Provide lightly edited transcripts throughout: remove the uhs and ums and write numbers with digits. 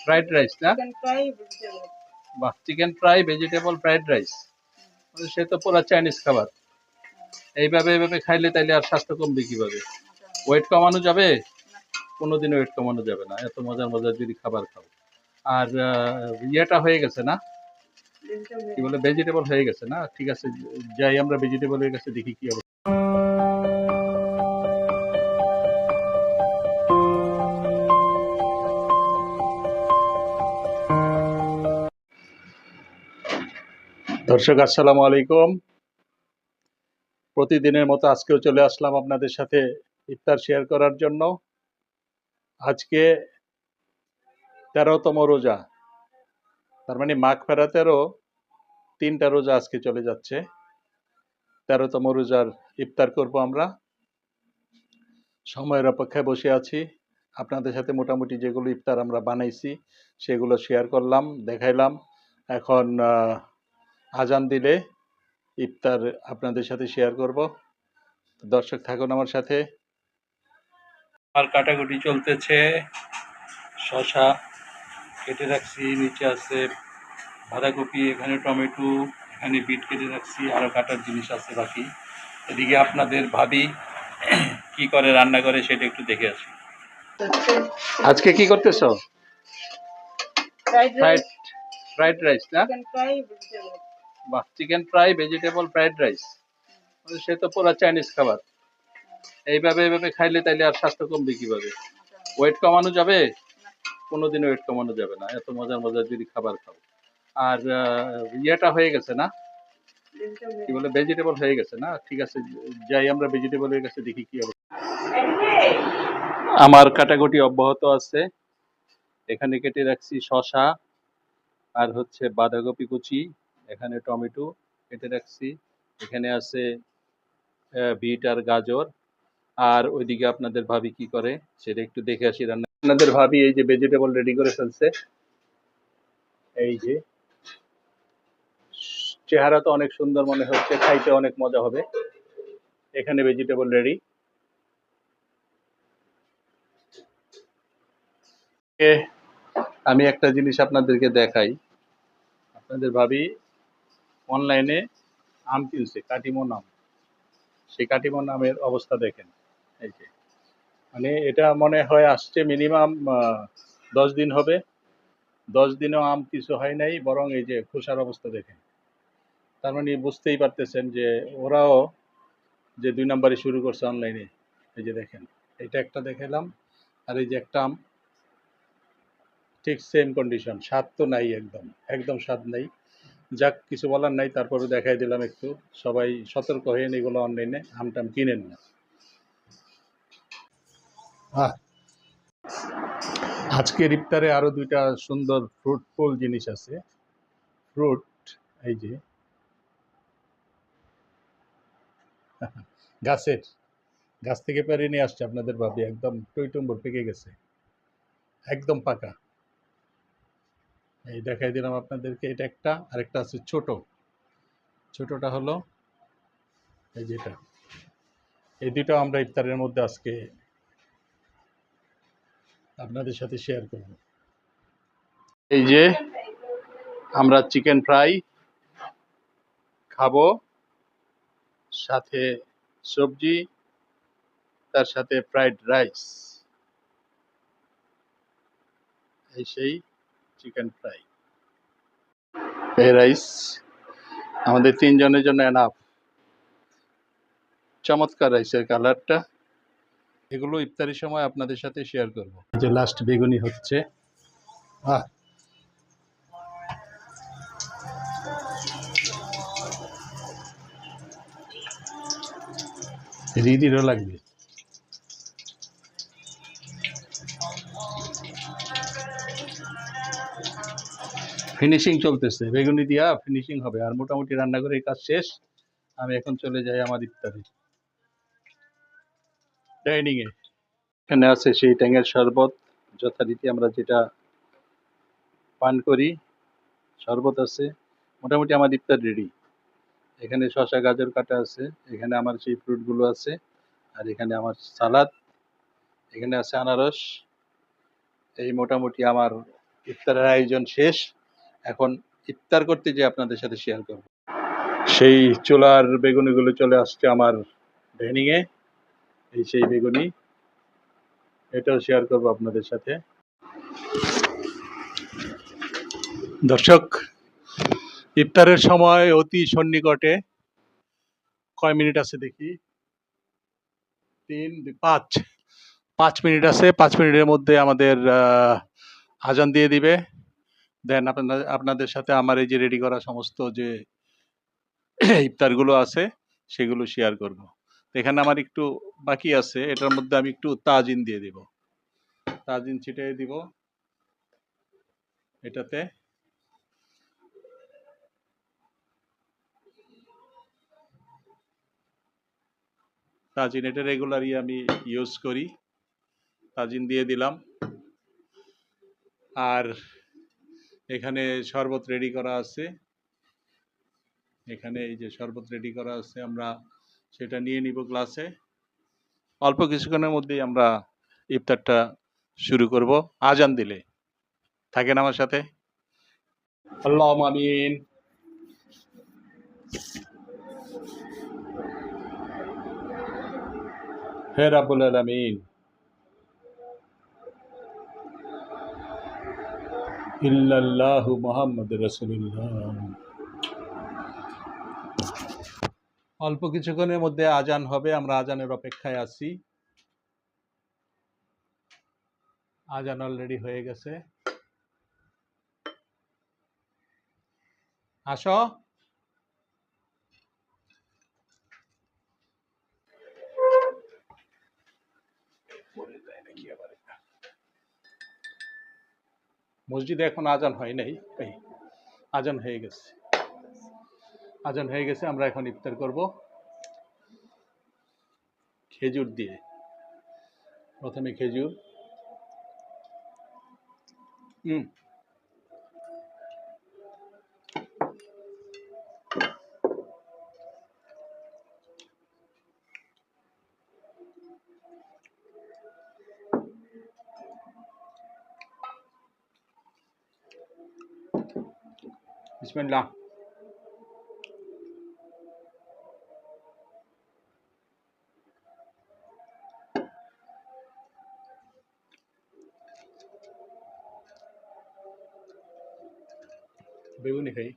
Fried rice না? বাহ, chicken fry vegetable fried rice, সে তো পুরো চাইনিজ খাবার। এইভাবে এইভাবে খাইলে তাইলে আর স্বাস্থ্য কমবে কিভাবে? ওয়েট কমানো যাবে? কোনোদিনও ওয়েট কমানো যাবে না এত মজার মজার যদি খাবার খাও। আর ইয়েটা হয়ে গেছে না, কি বলে, ভেজিটেবল হয়ে গেছে না? ঠিক আছে, যাই আমরা ভেজিটেবলের কাছে দেখি কি অবস্থা। দর্শক আসসালামু আলাইকুম। প্রতিদিনের মতো আজকেও চলে আসলাম আপনাদের সাথে ইফতার শেয়ার করার জন্য। আজকে 13তম রোজা, তার মানে মাঘ ফেরাতেরও 3টা রোজা আজকে চলে যাচ্ছে। 13তম রোজার ইফতার করব আমরা। সময়ের অপেক্ষায় বসে আছি। আপনাদের সাথে মোটামুটি যেগুলো ইফতার আমরা বানাইছি সেগুলো শেয়ার করলাম, দেখাইলাম। এখন আজান দিলে ইফতার আপনাদের সাথে শেয়ার করব। দর্শক থাকুন আমার সাথে। আর কাটাকুটি চলতেছে। শসা কেটে রাখছি, নিচে আছে বাঁধাকপি, এখানে টমেটো, এখানে বিট কেটে রাখছি, আরও কাটার জিনিস আছে বাকি। এদিকে আপনাদের ভাবি কি করে রান্না করে সেটা একটু দেখে আসি। আজকে কি করতেছো? ফ্রাইড রাইস না? বাহ, chicken fry vegetable fried rice, সে তো পুরো চাইনিজ খাবার। এইভাবে এইভাবে খাইলে তাইলে আর স্বাস্থ্য কমবে কিভাবে? ওয়েট কমানো যাবে? কোনোদিনও ওয়েট কমানো যাবে না এত মজার মজার যদি খাবার খাও। আর ইয়েটা হয়ে গেছে না, কি বলে, ভেজিটেবল হয়ে গেছে না? ঠিক আছে, যাই আমরা ভেজিটেবলের কাছে দেখি কি অবস্থা। আমার কাটাকুটি অব্যাহত আছে। এখানে কেটে রাখছি শসা, আর হচ্ছে বাঁধাকপি কুচি, এখানে টমেটো কেটে রাখছি, এখানে আছে বিট আর গাজর। আর ওইদিকে আপনাদের ভাবি কি করে সেটা একটু দেখে আসি রান্না। আপনাদের ভাবি এই যে ভেজিটেবল রেডি করে ফেলছে। এই যে চেহারা তো অনেক সুন্দর মনে হচ্ছে, খাইতে অনেক মজা হবে। এখানে ভেজিটেবল রেডি। আমি একটা জিনিস আপনাদেরকে দেখাই। আপনাদের ভাবি অনলাইনে আম কিনছে, কাটিমন আম। সেই কাটিমন আমের অবস্থা দেখেন। এই যে, মানে এটা মনে হয় আসছে মিনিমাম 10 দিন হবে। 10 দিনেও আম কিছু হয় নাই, বরং এই যে খোসার অবস্থা দেখেন। তার মানে বুঝতেই পারতেছেন যে ওরাও যে 2 নাম্বারই শুরু করছে অনলাইনে। এই যে দেখেন, এটা একটা দেখালাম, আর এই যে একটা আম ঠিক সেম কন্ডিশন। স্বাদ তো নাই, একদম একদম স্বাদ নাই। যাক, কিছু বলার নাই, তারপরে দেখাই দিলাম একটু। সবাই সতর্ক হয়ে এগুলো অনলাইনে আম টাম কিনেন না। আজকের ইফতারে আরো 2টা সুন্দর ফ্রুটফুল জিনিস আছে। ফ্রুট, এই যে গাছের গাছ থেকে পেরে নিয়ে আসছে আপনাদের ভাবি, একদম টইটুম্বর পেকে গেছে, একদম পাকা। এই দেখাই দিলাম আপনাদেরকে, এটা একটা। আরেকটা আছে ছোট, ছোটটা হলো এই যেটা। এই দুটো আমরা ইফতারের মধ্যে আজকে আপনাদের সাথে শেয়ার করব। এই যে আমরা চিকেন ফ্রাই খাবো, সাথে সবজি, তার সাথে ফ্রাইড রাইস। এই সেই চিকেন ফ্রাই, এই রাইস আমাদের 3 জনের জন্য এনাফ। চমৎকার রাইসের কালারটা। এগুলো ইফতারির সময় আপনাদের সাথে শেয়ার করব। এই যে লাস্ট বেগুনি হচ্ছে। আহ, হৃদিরও লাগবে। ফিনিশিং চলতেছে, বেগুনি দিয়া ফিনিশিং হবে। আর মোটামুটি রান্নাঘরের কাজ শেষ। আমি এখন চলে যাই আমার ইফতারি ডাইনিং এ। এখানে আছে সেই ট্যাঙের শরবত, যথারীতি আমরা যেটা পান করি। শরবত আছে, মোটামুটি আমার ইফতার রেডি। এখানে শসা গাজর কাটা আছে, এখানে আমার সেই ফ্রুটগুলো আছে, আর এখানে আমার সালাদ, এখানে আছে আনারস। এই মোটামুটি আমার ইফতারের আয়োজন শেষ। এখন ইফতার করতে যে আপনাদের সাথে শেয়ার করব। সেই চুলার বেগুনিগুলো চলে আসছে আমার ডাইনিংয়ে। এই সেই বেগুনি, এটাও শেয়ার করব আপনাদের সাথে। দর্শক, ইফতারের সময় অতি সন্নিকটে। কয় মিনিট আছে দেখি, 5 মিনিট আছে। 5 মিনিটের মধ্যে আমাদের আজান দিয়ে দিবে। দেন আপনাদের সাথে আমার এই যে রেডি করা সমস্ত যে ইফতারগুলো আছে সেগুলো শেয়ার করব। এখানে আমার একটু বাকি আছে, এটার মধ্যে আমি একটু তাজিন দিয়ে দিব। তাজিন ছিটিয়ে দিব এটাতে। তাজিন এটা রেগুলারই আমি ইউজ করি। তাজিন দিয়ে দিলাম। আর এখানে শরবত রেডি করা আছে। এখানে এই যে শরবত রেডি করা আছে, আমরা সেটা নিয়ে নিব গ্লাসে। অল্প কিছুক্ষণের মধ্যেই আমরা ইফতারটা শুরু করব আজান দিলে। থাকেন আমার সাথে। আল্লাহুম্মা আমিন। হে রাব্বুল আলামিন, ইল্লাল্লাহু মুহাম্মাদুর রাসূলুল্লাহ। অল্প কিছুক্ষণের মধ্যে আজান হবে, আমরা আজানের অপেক্ষায় আছি। আজান অলরেডি হয়ে গেছে। আসো। মসজিদে এখন আজান হয় নাই, আজান হয়ে গেছে। আজান হয়ে গেছে, আমরা এখন ইফতার করব খেজুর দিয়ে। প্রথমে খেজুর। বিসমিল্লাহ। বেগুনি খাই।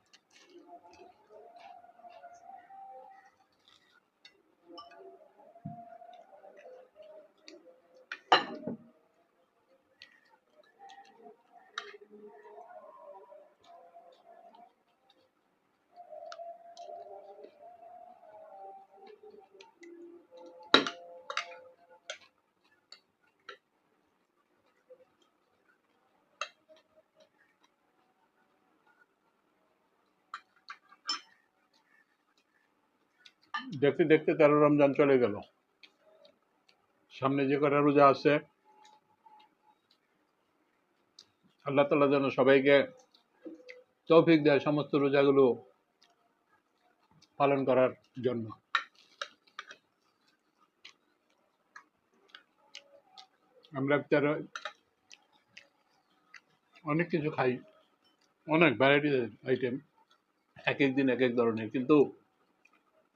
দেখতে দেখতে 13 রমজান চলে গেল। সামনে যে কটা রোজা আছে, আল্লাহ তাআলা যেন সবাইকে তৌফিক দেয় সমস্ত রোজাগুলো পালন করার জন্য। আমরা ইফতারে অনেক কিছু খাই, অনেক ভ্যারাইটিস আইটেম, এক এক দিন এক এক ধরনের। কিন্তু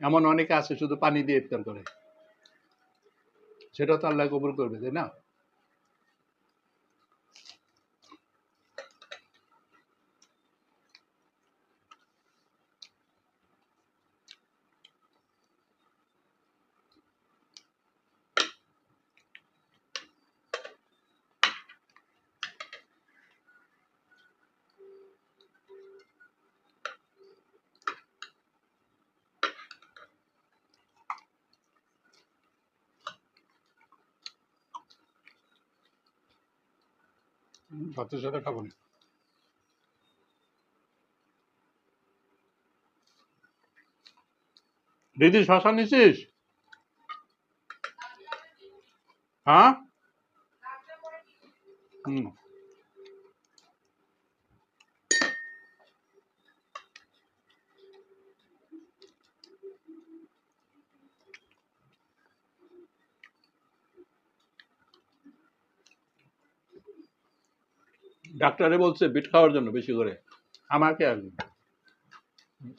এমন অনেকে আছে শুধু পানি দিয়ে ইফতার করে, সেটা তো আল্লাহ কবুল করবে, তাই না? ভাতের সাথে খাবো না। দিদি শশা নিছিস? হ্যাঁ। হুম। ডাক্তারে বলছে বিট খাওয়ার জন্য বেশি করে, আমাকে আর কি।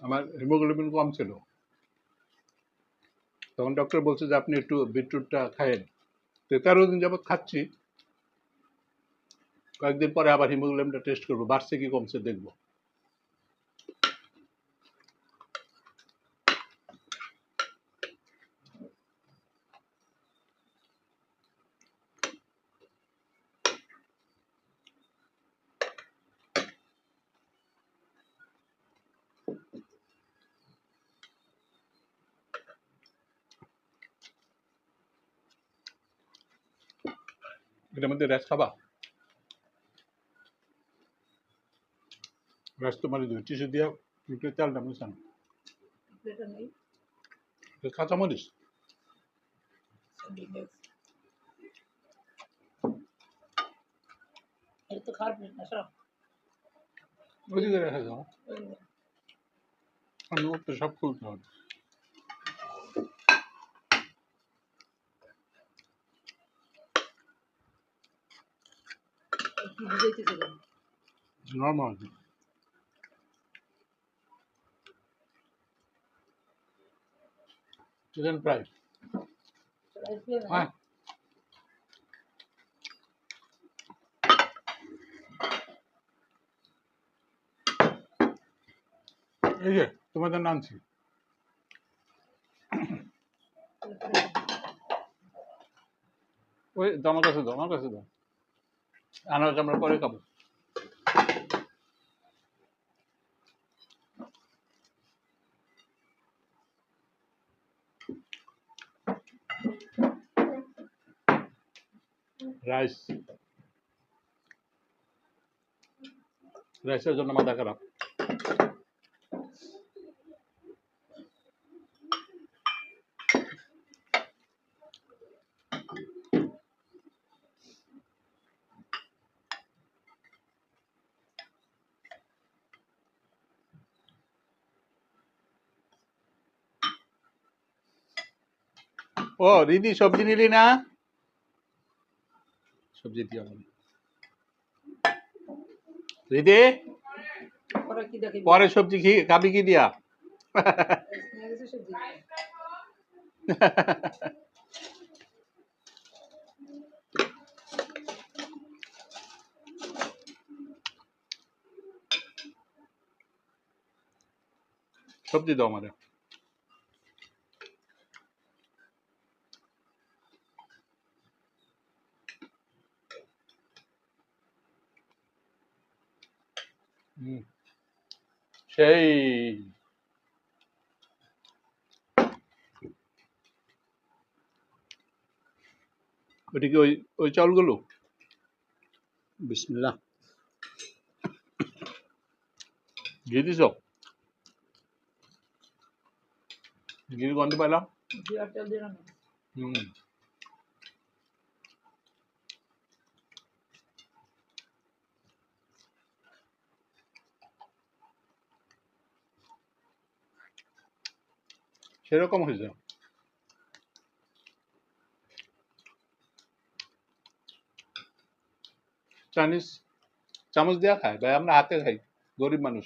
আমার হিমোগ্লোবিন কম ছিল, তখন ডক্টর বলছে যে আপনি একটু বিটরুটটা খায়েন। 13 দিন যাবত খাচ্ছি, কয়েকদিন পরে আবার হিমোগ্লোবিনটা টেস্ট করবো, বাড়ছে কি কমছে দেখবো। এটার মধ্যে র্যাস খাবা? র্যাস তো মারি দেবে, টিস্যু দিয়ে একটু তেলটা মুছান। কাঁচামরিচ ওইদিকে রেখে দাও, আমি ওর তো সব খুলতে হবে। Normal chicken fry. হ্যাঁ, এই যে তোমাদের নামছি। ওই দাও, আমার কাছে দাও, আমার কাছে দাও, আনারস আমরা পরে খাবো। রাইস, রাইসের জন্য মাথা খারাপ। ও রিদি, সবজি নিলি না? সবজি দিয়ে আমার রিদি, পরে সবজি খাবি কি দিয়া? সবজি দাও আমারে। সেই ওটা কি ওই ওই চাউলগুলো? বিসমিল্লাহ, ঘি দিছ? ঘির গন্ধ পাইলাম। হুম, সেরকম হয়েছে। চাইনিজ চামচ দিয়া খায় ভাই, আমরা হাতে খাই, গরিব মানুষ।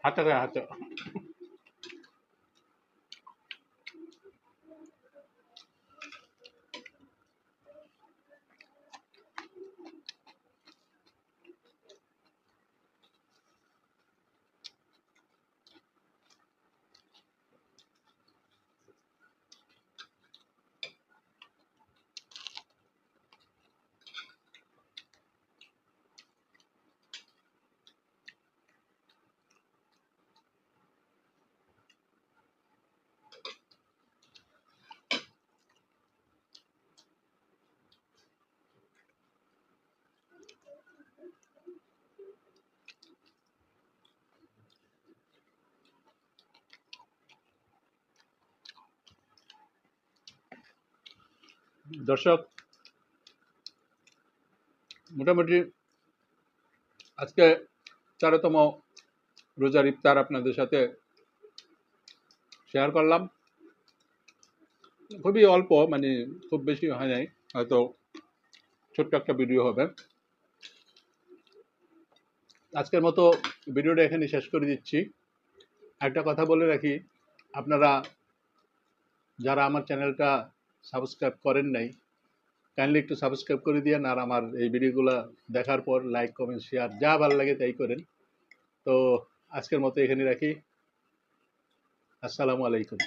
হাতে খায়, হাতে। দর্শক, মোটামুটি আজকে 13তম রোজার ইফতার আপনাদের সাথে শেয়ার করলাম। খুবই অল্প, মানে খুব বেশি হয় নাই, হয়তো ছোট্ট একটা ভিডিও হবে। আজকের মতো ভিডিওটা এখানে শেষ করে দিচ্ছি। একটা কথা বলে রাখি, আপনারা যারা আমার চ্যানেলটা সাবস্ক্রাইব করেন নাই, কাইন্ডলি একটু সাবস্ক্রাইব করে দিয়েন, আর আমার এই ভিডিওগুলো দেখার পর লাইক কমেন্ট শেয়ার যা ভালো লাগে তাই করেন। তো আজকের মতো এখানে রাখি। আসসালামু আলাইকুম।